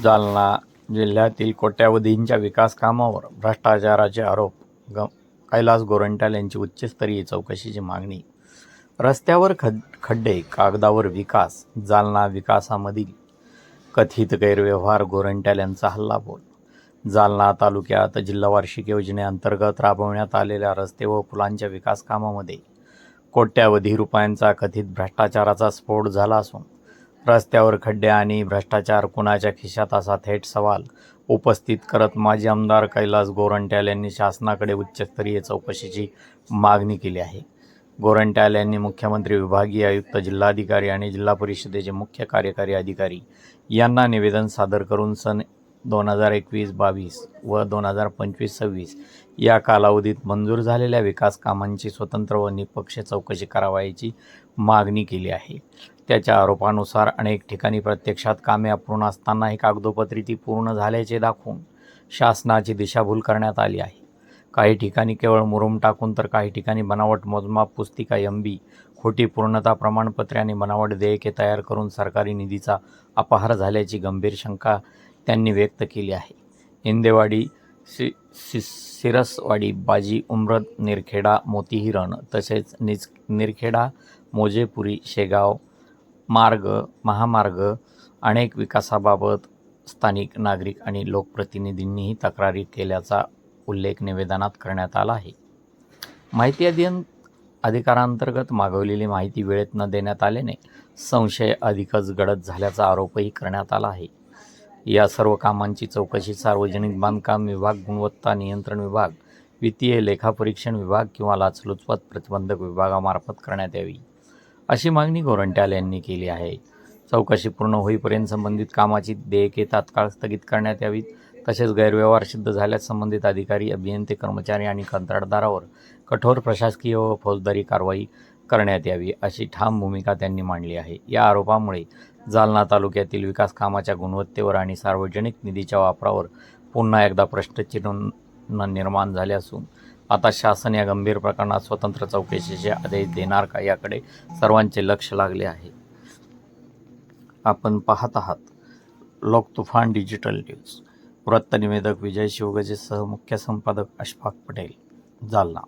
जालना जिल्ह्यातील कोट्यावधींच्या विकास कामावर भ्रष्टाचाराचे आरोप कैलास गोरंट्याल यांची उच्चस्तरीय चौकशीची मागणी. रस्त्यावर खड्डे, कागदावर विकास, जालना विकासामधील कथित गैरव्यवहार, गोरंट्याल यांचा हल्लाबोल. जालना तालुक्यात जिल्हा वार्षिक योजनेअंतर्गत राबवण्यात आलेल्या रस्ते व पुलांच्या विकास कामामध्ये कोट्यावधी रुपयांचा कथित भ्रष्टाचाराचा स्फोट झाला असून रस्त्यावर खड्डे आणि भ्रष्टाचार कुणाच्या खिशात, असा थेट सवाल उपस्थित करत माजी आमदार कैलास गोरंट्याल यांनी शासनाकडे उच्चस्तरीय चौकशीची मागणी केली आहे. गोरंट्याल यांनी मुख्यमंत्री, विभागीय आयुक्त, जिल्हाधिकारी आणि जिल्हा परिषदेचे मुख्य कार्यकारी अधिकारी यांना निवेदन सादर करून सन 2021-22 व 2025-26 या कालावधीत मंजूर झालेल्या विकास कामांची स्वतंत्र व निष्पक्ष चौकशी करावयाची मागणी केली आहे. त्याच्या आरोपानुसार अनेक ठिकाणी प्रत्यक्षात कामे अपूर्ण असतानाही कागदोपत्री ती पूर्ण झाल्याचे दाखवून शासनाची दिशाभूल करण्यात आली आहे. काही ठिकाणी केवळ मुरुम टाकून तर काही ठिकाणी बनावट मोजमाप पुस्तिका, MB, खोटी पूर्णता प्रमाणपत्रे आणि बनावट देयके तयार करून सरकारी निधीचा अपहार झाल्याची गंभीर शंका त्यांनी व्यक्त केली आहे. इंदेवाडी, सिरसवाडी, बाजी उमरद, निरखेडा, मोतीहिरण तसेच निरखेडा, मोजेपुरी, शेगाव महामार्ग अनेक विकासाबाबत स्थानिक नागरिक आणि लोकप्रतिनिधींनीही तक्रारी केल्याचा उल्लेख निवेदनात करण्यात आला आहे. माहिती अधिकारांतर्गत मागवलेली माहिती वेळेत न देण्यात आल्याने संशय अधिकच गडद झाल्याचा आरोपही करण्यात आला आहे. या सर्व कामांची चौकशी सार्वजनिक बांधकाम विभाग, गुणवत्ता नियंत्रण विभाग, वित्तीय लेखापरीक्षण विभाग किंवा लाचलुचपत प्रतिबंधक विभागामार्फत करण्यात यावी, अशी मागणी गोरंट्याल यांनी केली आहे. चौकशी पूर्ण होईपर्यंत संबंधित कामाची देयके तात्काळ स्थगित करण्यात यावीत. तसेच गैरव्यवहार सिद्ध झाल्यास संबंधित अधिकारी, अभियंते, कर्मचारी आणि कंत्राटदारावर कठोर प्रशासकीय व फौजदारी कारवाई करण्यात यावी, अशी ठाम भूमिका त्यांनी मांडली आहे. या आरोपामुळे जालना तालुक्यातील विकास कामाच्या गुणवत्तेवर आणि सार्वजनिक निधीच्या वापरावर पुन्हा एकदा प्रश्नचिन्ह निर्माण झाले असून आता शासन या गंभीर प्रकरणात स्वतंत्र चौकशीचे आदेश देणार का, याकडे सर्वांचे लक्ष लागले आहे. आपण पाहत आहात लोकतुफान डिजिटल न्यूज. वृत्तनिवेदक विजय शिवगजेसह मुख्य संपादक अशफाक पटेल, जालना.